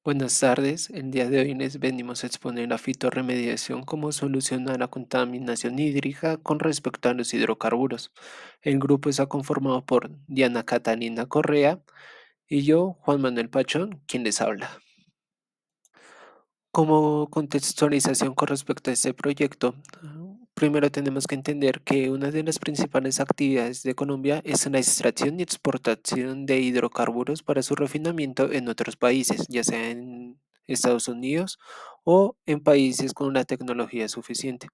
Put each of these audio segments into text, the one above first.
Buenas tardes, el día de hoy les venimos a exponer la fitorremediación como solución a la contaminación hídrica con respecto a los hidrocarburos. El grupo está conformado por Diana Catalina Correa y yo, Juan Manuel Pachón, quien les habla. Como contextualización con respecto a este proyecto, primero tenemos que entender que una de las principales actividades de Colombia es la extracción y exportación de hidrocarburos para su refinamiento en otros países, ya sea en Estados Unidos o en países con la tecnología suficiente.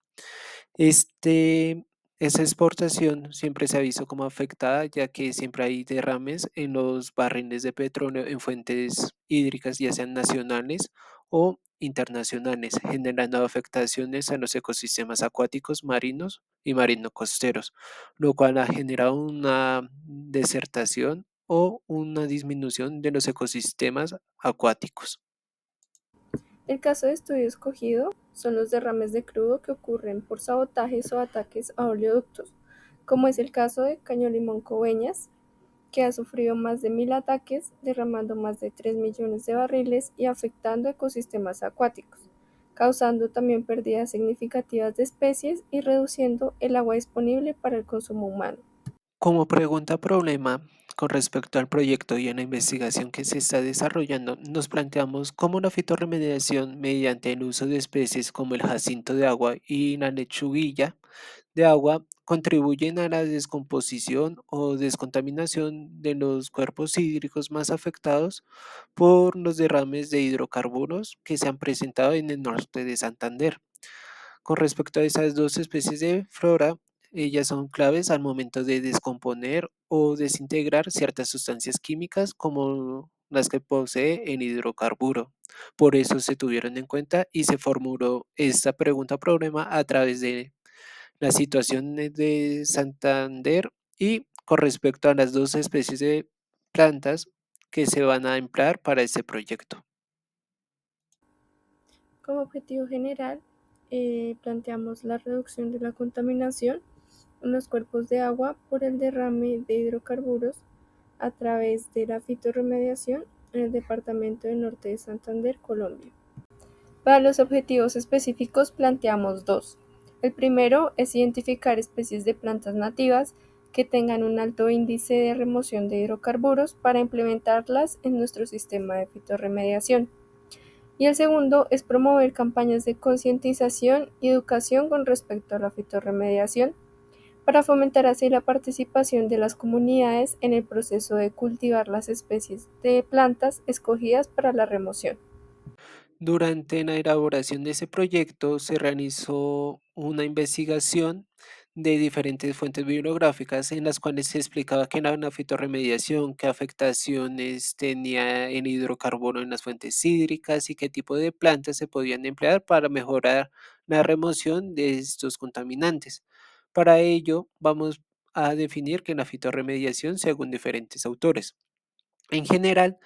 Este, esa exportación siempre se ha visto como afectada, ya que siempre hay derrames en los barriles de petróleo en fuentes hídricas, ya sean nacionales o internacionales, generando afectaciones a los ecosistemas acuáticos marinos y marino-costeros, lo cual ha generado una desertación o una disminución de los ecosistemas acuáticos. El caso de estudio escogido son los derrames de crudo que ocurren por sabotajes o ataques a oleoductos, como es el caso de Caño Limón Coveñas, que ha sufrido más de 1.000 ataques, derramando más de 3 millones de barriles y afectando ecosistemas acuáticos, causando también pérdidas significativas de especies y reduciendo el agua disponible para el consumo humano. Como pregunta problema con respecto al proyecto y a la investigación que se está desarrollando, nos planteamos cómo la fitorremediación mediante el uso de especies como el jacinto de agua y la lechuguilla de agua contribuyen a la descomposición o descontaminación de los cuerpos hídricos más afectados por los derrames de hidrocarburos que se han presentado en el norte de Santander. Con respecto a esas dos especies de flora, ellas son claves al momento de descomponer o desintegrar ciertas sustancias químicas como las que posee el hidrocarburo. Por eso se tuvieron en cuenta y se formuló esta pregunta problema a través de la situación de Santander y con respecto a las dos especies de plantas que se van a emplear para este proyecto. Como objetivo general, planteamos la reducción de la contaminación en los cuerpos de agua por el derrame de hidrocarburos a través de la fitorremediación en el departamento del norte de Santander, Colombia. Para los objetivos específicos planteamos dos. El primero es identificar especies de plantas nativas que tengan un alto índice de remoción de hidrocarburos para implementarlas en nuestro sistema de fitorremediación. Y el segundo es promover campañas de concientización y educación con respecto a la fitorremediación para fomentar así la participación de las comunidades en el proceso de cultivar las especies de plantas escogidas para la remoción. Durante la elaboración de ese proyecto se realizó una investigación de diferentes fuentes bibliográficas en las cuales se explicaba qué era la fitorremediación, qué afectaciones tenía el hidrocarburo en las fuentes hídricas y qué tipo de plantas se podían emplear para mejorar la remoción de estos contaminantes. Para ello, vamos a definir que la fitorremediación según diferentes autores. En general,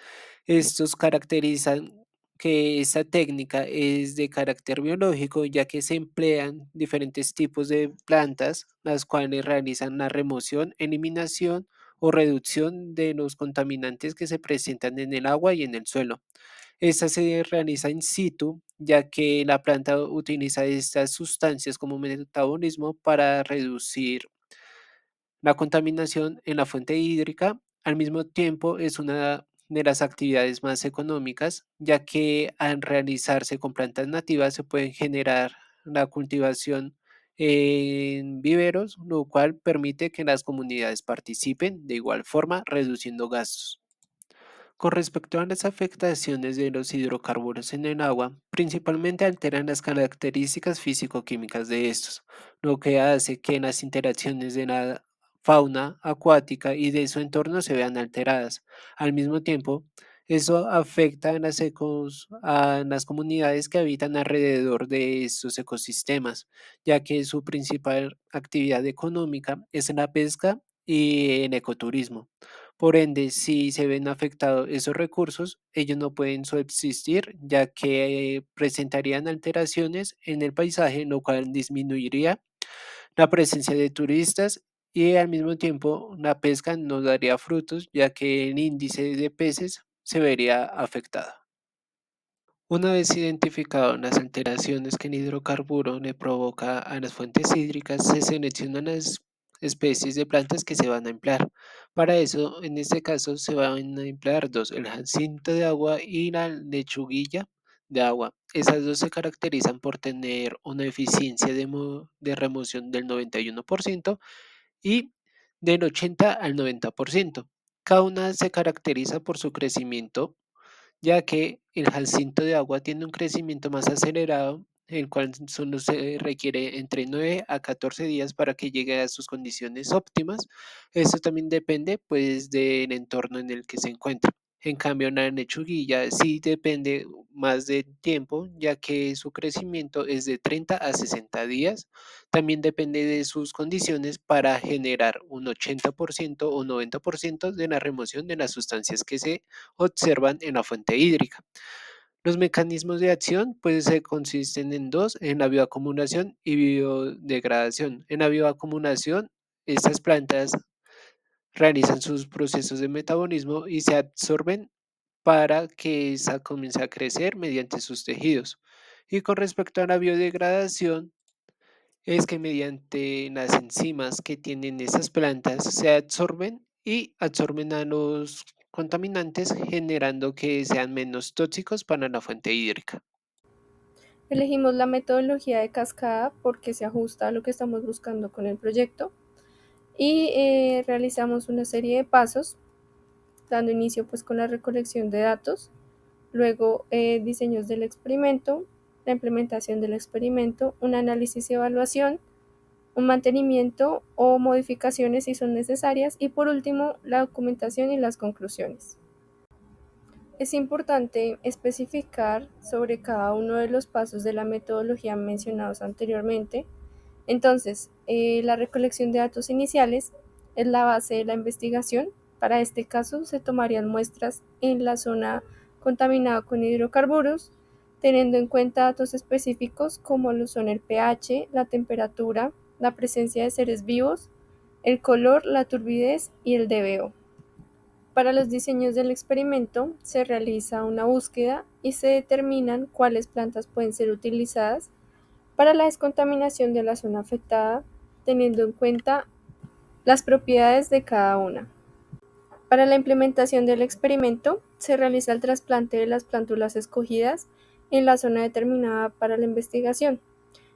estos caracterizan que esta técnica es de carácter biológico, ya que se emplean diferentes tipos de plantas, las cuales realizan la remoción, eliminación o reducción de los contaminantes que se presentan en el agua y en el suelo. Esta se realiza in situ, ya que la planta utiliza estas sustancias como metabolismo para reducir la contaminación en la fuente hídrica. Al mismo tiempo, es una de las actividades más económicas, ya que al realizarse con plantas nativas se pueden generar la cultivación en viveros, lo cual permite que las comunidades participen de igual forma, reduciendo gastos. Con respecto a las afectaciones de los hidrocarburos en el agua, principalmente alteran las características físico-químicas de estos, lo que hace que las interacciones de la fauna acuática y de su entorno se vean alteradas. Al mismo tiempo, eso afecta a las comunidades que habitan alrededor de estos ecosistemas, ya que su principal actividad económica es la pesca y el ecoturismo. Por ende, si se ven afectados esos recursos, ellos no pueden subsistir, ya que presentarían alteraciones en el paisaje, lo cual disminuiría la presencia de turistas y al mismo tiempo la pesca no daría frutos, ya que el índice de peces se vería afectado. Una vez identificadas las alteraciones que el hidrocarburo le provoca a las fuentes hídricas, se seleccionan las especies de plantas que se van a emplear. Para eso, en este caso, se van a emplear dos, el jacinto de agua y la lechuguilla de agua. Esas dos se caracterizan por tener una eficiencia de remoción del 91% y del 80 al 90%. Cada una se caracteriza por su crecimiento, ya que el jacinto de agua tiene un crecimiento más acelerado, el cual solo se requiere entre 9 a 14 días para que llegue a sus condiciones óptimas. Esto también depende pues del entorno en el que se encuentra. En cambio, la lechuguilla sí depende más del tiempo, ya que su crecimiento es de 30 a 60 días. También depende de sus condiciones para generar un 80% o 90% de la remoción de las sustancias que se observan en la fuente hídrica. Los mecanismos de acción pues se consisten en dos, en la bioacumulación y biodegradación. En la bioacumulación, estas plantas realizan sus procesos de metabolismo y se absorben para que esa comience a crecer mediante sus tejidos. Y con respecto a la biodegradación, es que mediante las enzimas que tienen esas plantas se absorben y absorben a los contaminantes, generando que sean menos tóxicos para la fuente hídrica. Elegimos la metodología de cascada porque se ajusta a lo que estamos buscando con el proyecto y realizamos una serie de pasos, dando inicio pues con la recolección de datos, luego diseños del experimento, la implementación del experimento, un análisis y evaluación, un mantenimiento o modificaciones si son necesarias y por último la documentación y las conclusiones. Es importante especificar sobre cada uno de los pasos de la metodología mencionados anteriormente. Entonces, la recolección de datos iniciales es la base de la investigación. Para este caso, se tomarían muestras en la zona contaminada con hidrocarburos, teniendo en cuenta datos específicos como lo son el pH, la temperatura, la presencia de seres vivos, el color, la turbidez y el DBO. Para los diseños del experimento se realiza una búsqueda y se determinan cuáles plantas pueden ser utilizadas para la descontaminación de la zona afectada, teniendo en cuenta las propiedades de cada una. Para la implementación del experimento se realiza el trasplante de las plántulas escogidas en la zona determinada para la investigación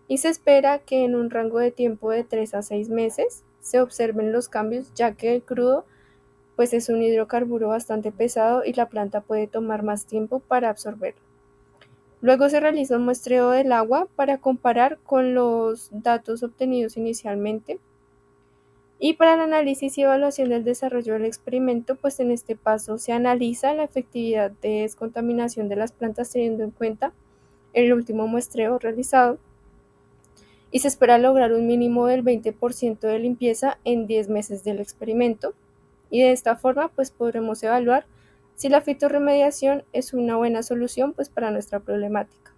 y se espera que en un rango de tiempo de 3 a 6 meses se observen los cambios, ya que el crudo pues es un hidrocarburo bastante pesado y la planta puede tomar más tiempo para absorberlo. Luego se realiza un muestreo del agua para comparar con los datos obtenidos inicialmente. Y para el análisis y evaluación del desarrollo del experimento, pues en este paso se analiza la efectividad de descontaminación de las plantas teniendo en cuenta el último muestreo realizado y se espera lograr un mínimo del 20% de limpieza en 10 meses del experimento y de esta forma pues podremos evaluar si la fitorremediación es una buena solución pues para nuestra problemática.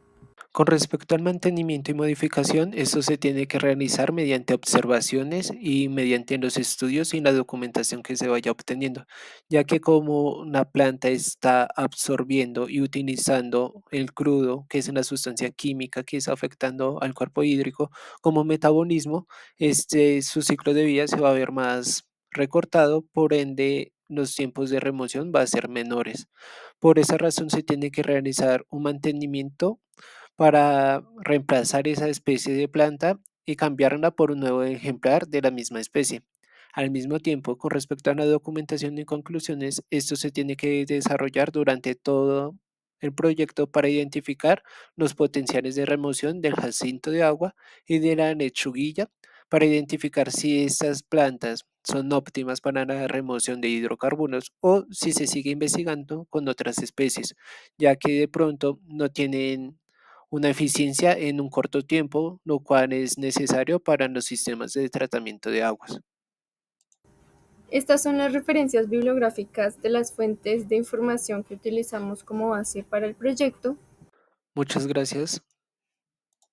Con respecto al mantenimiento y modificación, esto se tiene que realizar mediante observaciones y mediante los estudios y la documentación que se vaya obteniendo, ya que como la planta está absorbiendo y utilizando el crudo, que es una sustancia química que está afectando al cuerpo hídrico, como metabolismo, su ciclo de vida se va a ver más recortado, por ende los tiempos de remoción van a ser menores. Por esa razón se tiene que realizar un mantenimiento para reemplazar esa especie de planta y cambiarla por un nuevo ejemplar de la misma especie. Al mismo tiempo, con respecto a la documentación y conclusiones, esto se tiene que desarrollar durante todo el proyecto para identificar los potenciales de remoción del jacinto de agua y de la lechuguilla, para identificar si estas plantas son óptimas para la remoción de hidrocarburos o si se sigue investigando con otras especies, ya que de pronto no tienen una eficiencia en un corto tiempo, lo cual es necesario para los sistemas de tratamiento de aguas. Estas son las referencias bibliográficas de las fuentes de información que utilizamos como base para el proyecto. Muchas gracias.